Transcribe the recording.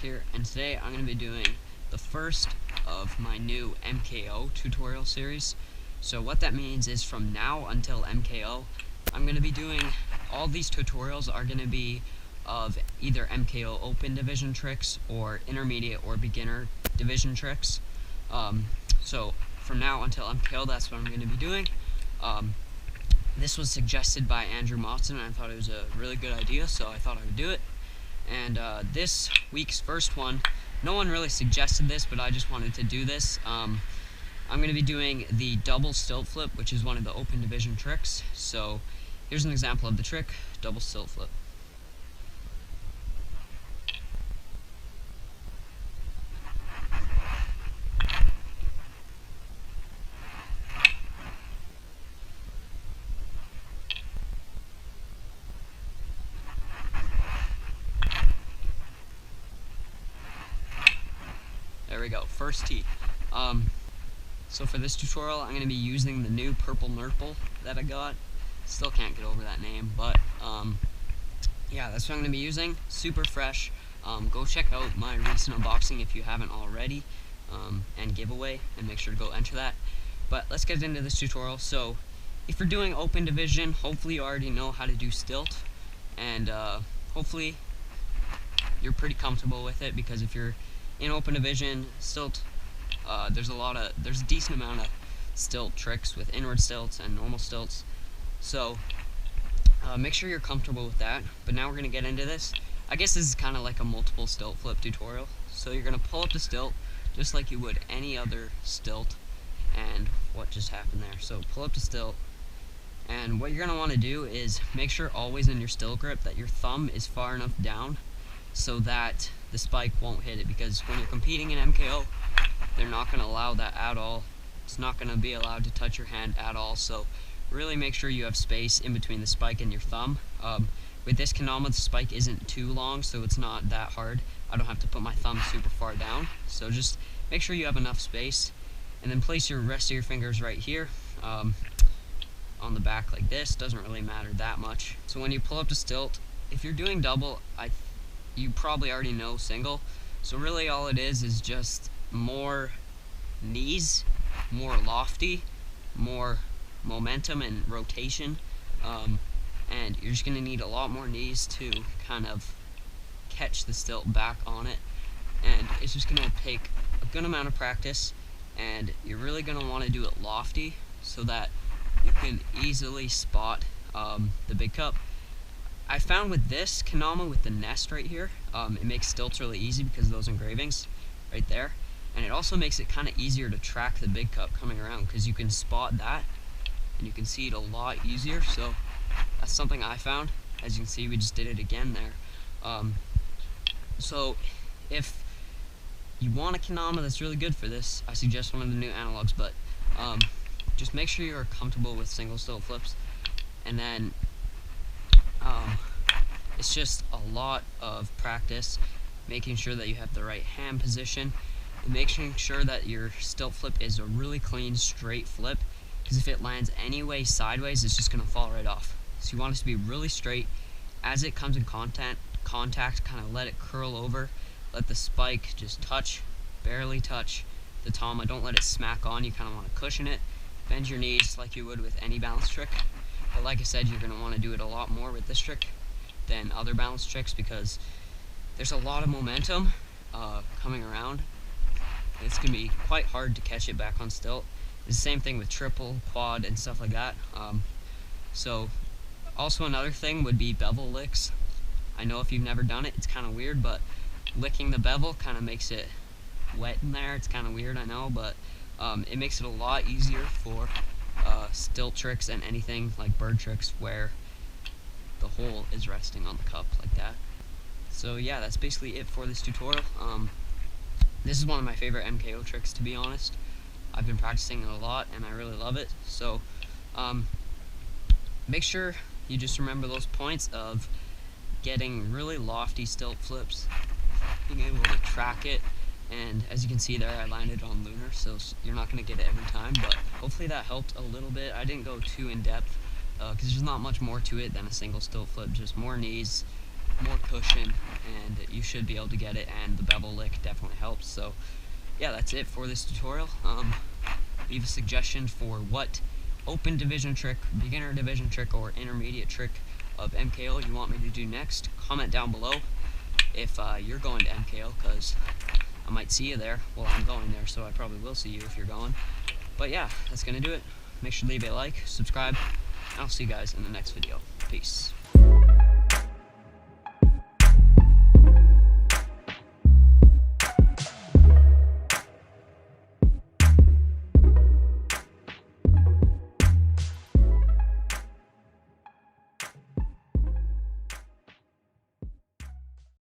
here, and today I'm going to be doing the first of my new MKO tutorial series. So what that means is from now until MKO, I'm going to be doing, all these tutorials are going to be of either MKO open division tricks or intermediate or beginner division tricks. So from now until MKO, that's what I'm going to be doing. This was suggested by Andrew Motson, and I thought it was a really good idea, so I thought I would do it. And this week's first one, no one really suggested this, but I just wanted to do this. I'm going to be doing the double stilt flip, which is one of the open division tricks. So here's an example of the trick, double stilt flip. There we go, first tee. So for this tutorial, I'm going to be using the new purple nurple that I got. Still can't get over that name, but yeah, that's what I'm going to be using. Super fresh. Go check out my recent unboxing if you haven't already, and giveaway, and make sure to go enter that. But let's get into this tutorial. So if you're doing open division, hopefully you already know how to do stilt, and hopefully you're pretty comfortable with it, because if you're in open division, stilt, there's a decent amount of stilt tricks with inward stilts and normal stilts. So make sure you're comfortable with that. But now we're going to get into this. I guess this is kind of like a multiple stilt flip tutorial. So you're going to pull up the stilt just like you would any other stilt. And what just happened there? So pull up the stilt, and what you're going to want to do is make sure always in your stilt grip that your thumb is far enough down so that the spike won't hit it, because when you're competing in MKO, they're not going to allow that at all. It's not going to be allowed to touch your hand at all, so really make sure you have space in between the spike and your thumb. With this kendama, the spike isn't too long, so it's not that hard. I don't have to put my thumb super far down, so just make sure you have enough space, and then place your rest of your fingers right here on the back like this. Doesn't really matter that much. So when you pull up the stilt, if you're doing double, you probably already know single, so really all it is just more knees, more lofty, more momentum and rotation, and you're just going to need a lot more knees to kind of catch the stilt back on it, and it's just going to take a good amount of practice, and you're really going to want to do it lofty so that you can easily spot the big cup. I found with this kendama, with the nest right here, it makes stilts really easy because of those engravings right there, and it also makes it kind of easier to track the big cup coming around, because you can spot that and you can see it a lot easier. So that's something I found. As you can see, we just did it again there. So if you want a kendama that's really good for this, I suggest one of the new analogs, but just make sure you're comfortable with single stilt flips, and then it's just a lot of practice, making sure that you have the right hand position, and making sure that your stilt flip is a really clean, straight flip, because if it lands any way sideways, it's just going to fall right off. So you want it to be really straight. As it comes in contact, kind of let it curl over, let the spike just touch, barely touch the tama. Don't let it smack on. You kind of want to cushion it. Bend your knees like you would with any balance trick. But like I said, you're going to want to do it a lot more with this trick than other balance tricks, because there's a lot of momentum coming around. It's going to be quite hard to catch it back on stilt. It's the same thing with triple, quad, and stuff like that. So also another thing would be bevel licks. I know if you've never done it, it's kind of weird, but licking the bevel kind of makes it wet in there. It's kind of weird, I know, but it makes it a lot easier for stilt tricks and anything like bird tricks where the hole is resting on the cup like that. So yeah, that's basically it for this tutorial. This is one of my favorite MKO tricks, to be honest. I've been practicing it a lot and I really love it. So make sure you just remember those points of getting really lofty stilt flips, being able to track it, and as you can see there, I landed on lunar, so you're not going to get it every time, but hopefully that helped a little bit. I didn't go too in depth because there's not much more to it than a single stilt flip, just more knees, more cushion, and you should be able to get it, and the bevel lick definitely helps. So yeah, that's it for this tutorial. Leave a suggestion for what open division trick, beginner division trick, or intermediate trick of MKO you want me to do next. Comment down below if you're going to MKO, because I might see you there. Well, I'm going there, so I probably will see you if you're going. But yeah, that's gonna do it. Make sure to leave a like, subscribe, and I'll see you guys in the next video. Peace.